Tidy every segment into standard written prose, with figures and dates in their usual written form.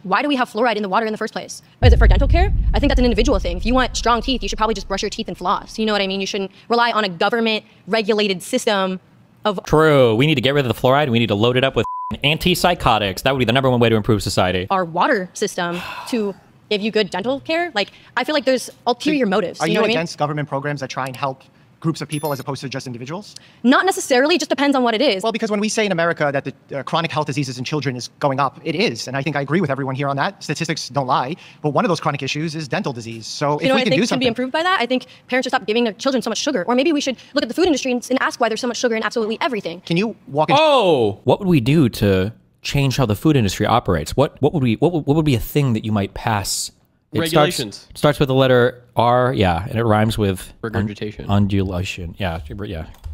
why do we have fluoride in the water in the first place? Is it for dental care? I think that's an individual thing. If you want strong teeth, you should probably just brush your teeth and floss. You know what I mean? You shouldn't rely on a government-regulated system of... True. We need to get rid of the fluoride. We need to load it up with antipsychotics. That would be the #1 way to improve society. Our water system to give you good dental care. Like, I feel like there's ulterior motives. Are you know against government programs that try and help groups of people as opposed to just individuals? Not necessarily, just depends on what it is. Well, because when we say in America that the chronic health diseases in children is going up, it is. And I think I agree with everyone here on that. Statistics don't lie. But one of those chronic issues is dental disease. So if we can do something... can be improved by that? I think parents should stop giving their children so much sugar. Or maybe we should look at the food industry and ask why there's so much sugar in absolutely everything. Can you walk into... Oh! What would we do to change how the food industry operates? What would be a thing that you might pass? Regulations. Starts with the letter R, yeah, and it rhymes with regurgitation. Undulation. Yeah.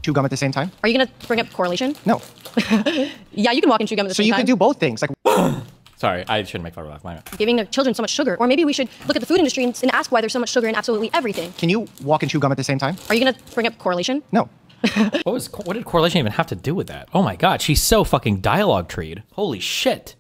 Chew gum at the same time? Are you going to bring up correlation? No. Yeah, you can walk and chew gum at the same time. So you can do both things. Like, sorry, I shouldn't make fun of my giving their children so much sugar. Or maybe we should look at the food industry and ask why there's so much sugar in absolutely everything. Can you walk and chew gum at the same time? Are you going to bring up correlation? No. What did correlation even have to do with that? Oh my god, she's so fucking dialogue treed. Holy shit.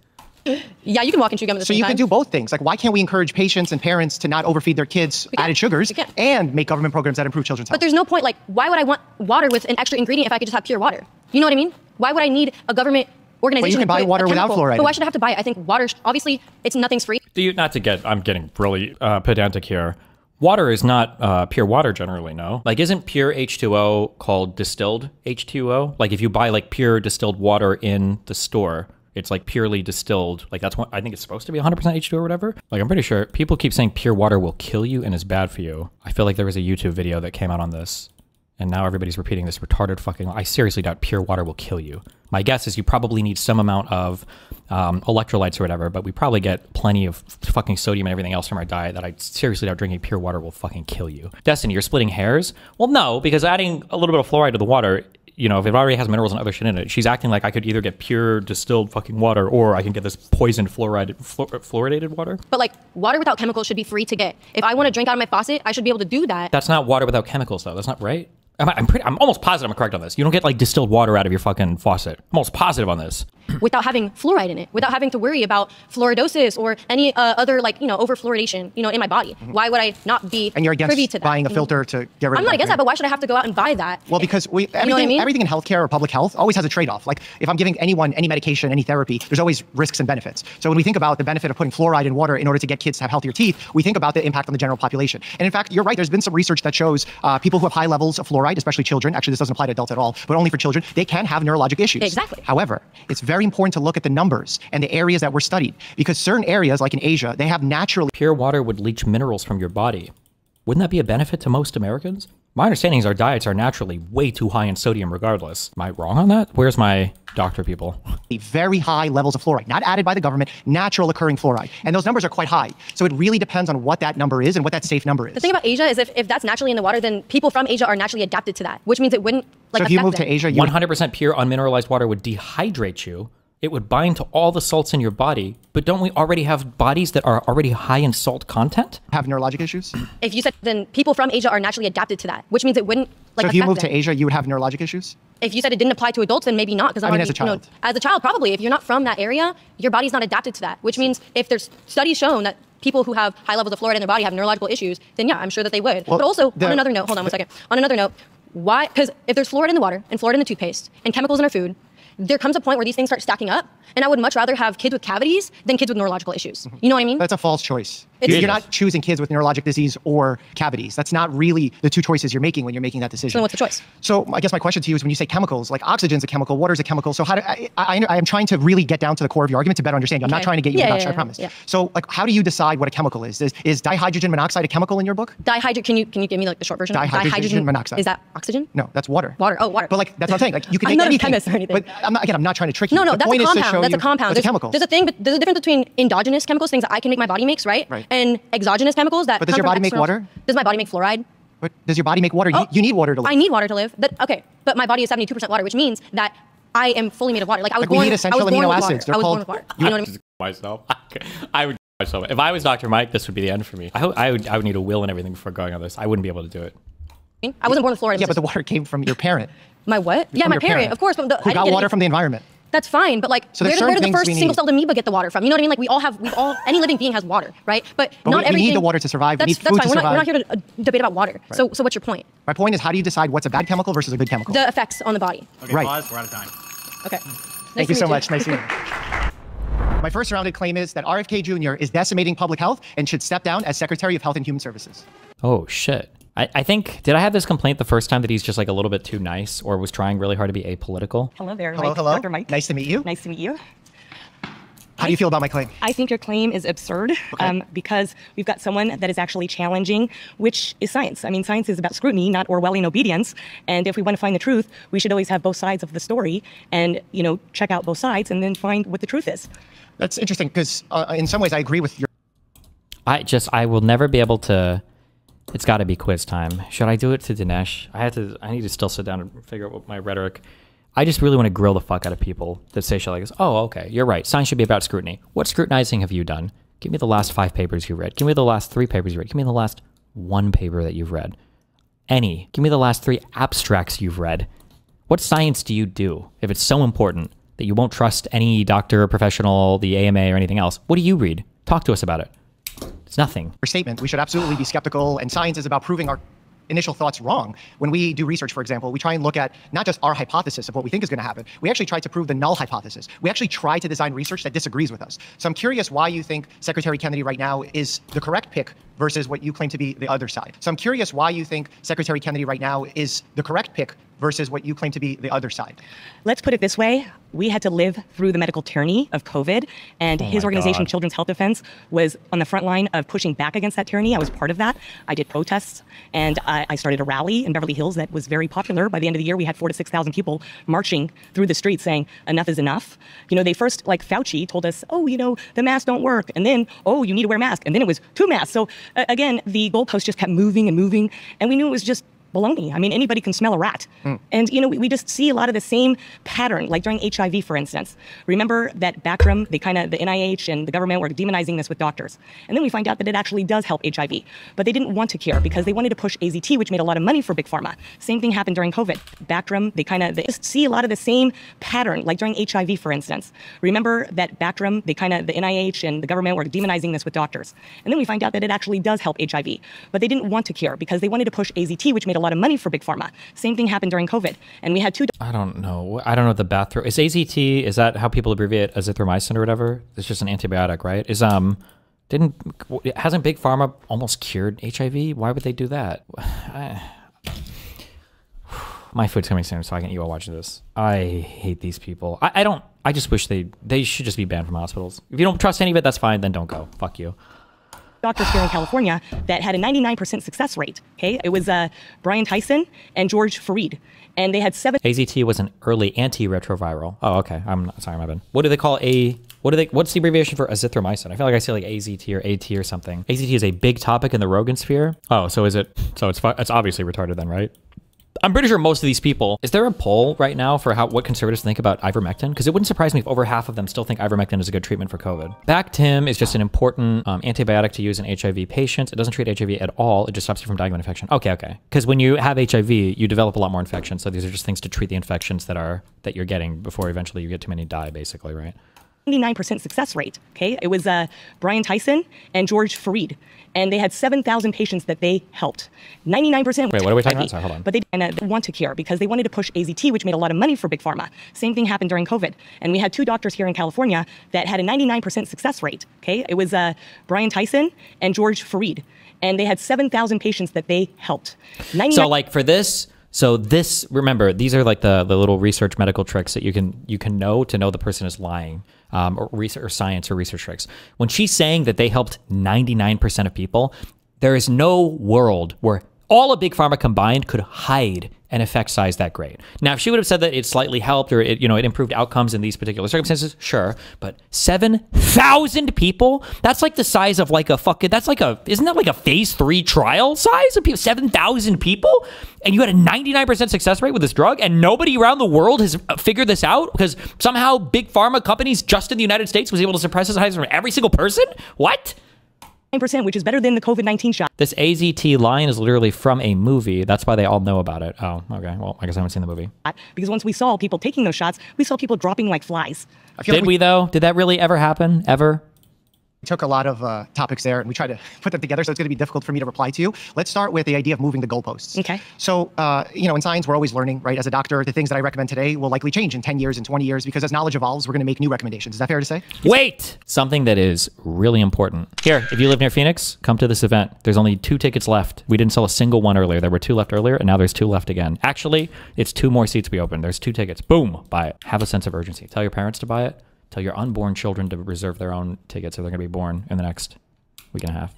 Yeah, you can walk and chew gum at the same time. So you can do both things. Like, why can't we encourage patients and parents to not overfeed their kids added sugars and make government programs that improve children's health? But there's no point, like, why would I want water with an extra ingredient if I could just have pure water? You know what I mean? Why would I need a government organization? Well, you can buy water without fluoride. But why should I have to buy it? I think water, obviously, nothing's free. I'm getting really pedantic here. Water is not pure water generally, no? Like, isn't pure H2O called distilled H2O? Like, if you buy, like, pure distilled water in the store, it's, like, purely distilled. Like, that's what I think it's supposed to be 100% H2O or whatever. Like, I'm pretty sure people keep saying pure water will kill you and is bad for you. I feel like there was a YouTube video that came out on this, and now everybody's repeating this retarded fucking... I seriously doubt pure water will kill you. My guess is you probably need some amount of electrolytes or whatever, but we probably get plenty of fucking sodium and everything else from our diet that I seriously doubt drinking pure water will fucking kill you. Destiny, you're splitting hairs? Well, no, because adding a little bit of fluoride to the water, you know, if it already has minerals and other shit in it, she's acting like I could either get pure distilled fucking water or I can get this poisoned fluoridated water. But, like, water without chemicals should be free to get. If I want to drink out of my faucet, I should be able to do that. That's not water without chemicals, though. That's not right. I'm almost positive I'm correct on this. You don't get, like, distilled water out of your fucking faucet. I'm almost positive on this. Without having fluoride in it, without having to worry about fluoridosis or any other, like, you know, over-fluoridation, you know, in my body. Why would I not be and you're against privy to that? buying a filter to get rid of I'm not against that, but why should I have to go out and buy that? Well, because everything in healthcare or public health always has a trade-off. Like, if I'm giving anyone any medication, any therapy, there's always risks and benefits. So when we think about the benefit of putting fluoride in water in order to get kids to have healthier teeth, we think about the impact on the general population. And in fact, you're right, there's been some research that shows people who have high levels of fluoride, especially children, actually this doesn't apply to adults at all, but only for children, they can have neurologic issues. Exactly. However, it's very important to look at the numbers and the areas that were studied, because certain areas, like in Asia, they have naturally... Pure water would leach minerals from your body. Wouldn't that be a benefit to most Americans? My understanding is our diets are naturally way too high in sodium regardless. Am I wrong on that? Where's my doctor people? Very high levels of fluoride, not added by the government, natural occurring fluoride. And those numbers are quite high. So it really depends on what that number is and what that safe number is. The thing about Asia is if that's naturally in the water, then people from Asia are naturally adapted to that, which means it wouldn't, like, so if you move to Asia, 100% pure unmineralized water would dehydrate you. It would bind to all the salts in your body, but don't we already have bodies that are already high in salt content? Have neurologic issues? If you said, then people from Asia are naturally adapted to that, which means it wouldn't, like, so if you moved to Asia, you would have neurologic issues? If you said it didn't apply to adults, then maybe not. Because I mean, as a child. As a child, probably. If you're not from that area, your body's not adapted to that, which means if there's studies shown that people who have high levels of fluoride in their body have neurological issues, then yeah, I'm sure that they would. Well, but also, on another note, hold on one second. On another note, why? Because if there's fluoride in the water and fluoride in the toothpaste and chemicals in our food, there comes a point where these things start stacking up, and I would much rather have kids with cavities than kids with neurological issues. You know what I mean? That's a false choice. You're not choosing kids with neurologic disease or cavities. That's not really the two choices you're making when you're making that decision. So what's the choice? So I guess my question to you is, when you say chemicals, like oxygen's a chemical, water's a chemical. So how do I am trying to really get down to the core of your argument to better understand you. I'm not trying to get you to I promise. So, like, how do you decide what a chemical is? Is dihydrogen monoxide a chemical in your book? Can you give me, like, the short version? Dihydrogen monoxide. Is that oxygen? No, that's water. Water. Oh, water. But, like, that's what I'm saying. Like, you can I'm make not anything. a chemist or anything. But I'm not trying to trick you. No, that's a compound. That's a compound. There's chemicals. There's a difference between endogenous chemicals, things that I can make, my body makes, right? And exogenous chemicals that. But does your body make water? Does my body make fluoride? But does your body make water? You need water to live. I need water to live. Okay, but my body is 72% water, which means that I am fully made of water. Like, I was born. We need essential amino acids. I was born with water. You know what I mean? Myself. I would myself. If I was Dr. Mike, this would be the end for me. I would need a will and everything before going on this. I wouldn't be able to do it. I wasn't born with fluoride. Yeah, but the water came from your parent. My what? Yeah, my parent, of course. Who got water from the environment. That's fine, but like, so where did the first single-celled amoeba get the water from? You know what I mean? Like, any living being has water, right? But not everything. We need the water to survive. We need food to survive. We're not here to debate about water. Right. So what's your point? My point is, how do you decide what's a bad chemical versus a good chemical? The effects on the body. Okay, right. pause. We're out of time. Okay. Thank you so much. Nice to meet you. My first rounded claim is that RFK Jr. is decimating public health and should step down as Secretary of Health and Human Services. Oh, shit. I think, did I have this complaint the first time that he's just like a little bit too nice or was trying really hard to be apolitical? Hello there, hello, Mike. hello. Dr. Mike. Nice to meet you. Nice to meet you. How do you feel about my claim? I think your claim is absurd because we've got someone that is actually challenging, which is science. I mean, science is about scrutiny, not Orwellian obedience. And if we want to find the truth, we should always have both sides of the story and, you know, check out both sides and then find what the truth is. That's interesting because in some ways I agree with your... I will never be able to... It's got to be quiz time. Should I do it to Dinesh? I need to still sit down and figure out what my rhetoric... I just really want to grill the fuck out of people that say shit like this. Oh, okay, you're right. Science should be about scrutiny. What scrutinizing have you done? Give me the last 5 papers you read. Give me the last 3 papers you read. Give me the last 1 paper that you've read. Any. Give me the last 3 abstracts you've read. What science do you do if it's so important that you won't trust any doctor or professional, the AMA or anything else? What do you read? Talk to us about it. It's nothing. Your statement, we should absolutely be skeptical, and science is about proving our initial thoughts wrong. When we do research, for example, we try and look at not just our hypothesis of what we think is going to happen. We actually try to prove the null hypothesis. We actually try to design research that disagrees with us. So I'm curious why you think Secretary Kennedy right now is the correct pick versus what you claim to be the other side. So I'm curious why you think Secretary Kennedy right now is the correct pick versus what you claim to be the other side. Let's put it this way. We had to live through the medical tyranny of COVID, and his organization, Children's Health Defense, was on the front line of pushing back against that tyranny. I was part of that. I did protests, and I started a rally in Beverly Hills that was very popular. By the end of the year, we had 4,000 to 6,000 people marching through the streets saying, enough is enough. You know, they first, like Fauci, told us, oh, you know, the masks don't work. And then, oh, you need to wear a mask. And then it was 2 masks. So again, the goalpost just kept moving and moving, and we knew it was just baloney. I mean, anybody can smell a rat. And, you know, we just see a lot of the same pattern, like during HIV, for instance. Remember that backroom, the NIH and the government were demonizing this with doctors. And then we find out that it actually does help HIV. But they didn't want to care because they wanted to push AZT, which made a lot of money for Big Pharma. Same thing happened during COVID. Backroom, they just see a lot of the same pattern, like during HIV, for instance. Remember that backroom, the NIH and the government were demonizing this with doctors. And then we find out that it actually does help HIV. But they didn't want to care because they wanted to push AZT, which made a lot of money for Big Pharma. Same thing happened during COVID. And we had 2... I don't know what the bathroom... Is AZT, is that how people abbreviate azithromycin or whatever? It's just an antibiotic, right? Hasn't Big Pharma almost cured HIV? Why would they do that? My food's coming soon, so I can eat while watching this. I hate these people. I just wish they should just be banned from hospitals. If you don't trust any of it, that's fine, then don't go. Fuck you. Doctors here in California that had a 99% success rate. Okay, it was Brian Tyson and George Fareed, and they had 7. AZT was an early antiretroviral. Oh, okay. I'm sorry, my bad. What do they call what's the abbreviation for azithromycin? I feel like I say like AZT or AT or something. AZT is a big topic in the Rogan sphere. Oh, so it's obviously retarded then, right? I'm pretty sure most of these people, is there a poll right now for what conservatives think about ivermectin? Because it wouldn't surprise me if over half of them still think ivermectin is a good treatment for COVID. Bactim is just an important antibiotic to use in HIV patients. It doesn't treat HIV at all. It just stops you from dying of infection. Okay. Because when you have HIV, you develop a lot more infections. So these are just things to treat the infections that you're getting before eventually you get too many die, basically, right? 99% success rate. Okay, it was Brian Tyson and George Fareed, and they had 7,000 patients that they helped. 99%. Wait, what are we talking about? Sorry, hold on. But they didn't want to care because they wanted to push AZT, which made a lot of money for Big Pharma. Same thing happened during COVID, and we had 2 doctors here in California that had a 99% success rate. Okay, it was Brian Tyson and George Fareed, and they had 7,000 patients that they helped. So like for this. So this, remember, these are like the little research medical tricks that you can know to know the person is lying, or science or research tricks. When she's saying that they helped 99% of people, there is no world where all of Big Pharma combined could hide an effect size that great. Now, if she would have sathat it slightly helped or it improved outcomes in these particular circumstances, sure. But 7,000 people? That's like the size of like isn't that like a phase 3 trial size of people? 7,000 people? And you had a 99% success rate with this drug and nobody around the world has figured this out because somehow Big Pharma companies just in the United States was able to suppress this highs from every single person? What? 9%, which is better than the COVID-19 shot. This AZT line is literally from a movie. That's why they all know about it. Oh, okay. Well, I guess I haven't seen the movie. Because once we saw people taking those shots, we saw people dropping like flies. Did we though? Did that really ever happen? Ever? We took a lot of topics there and we tried to put them together, so it's going to be difficult for me to reply to you. Let's start with the idea of moving the goalposts. Okay. So, you know, in science, we're always learning, right? As a doctor, the things that I recommend today will likely change in 10 years and 20 years because as knowledge evolves, we're going to make new recommendations. Is that fair to say? Wait! Something that is really important. Here, if you live near Phoenix, come to this event. There's only 2 tickets left. We didn't sell a single one earlier. There were 2 left earlier, and now there's 2 left again. Actually, it's 2 more seats we opened. There's 2 tickets. Boom! Buy it. Have a sense of urgency. Tell your parents to buy it. Tell your unborn children to reserve their own tickets if they're going to be born in the next week and a half.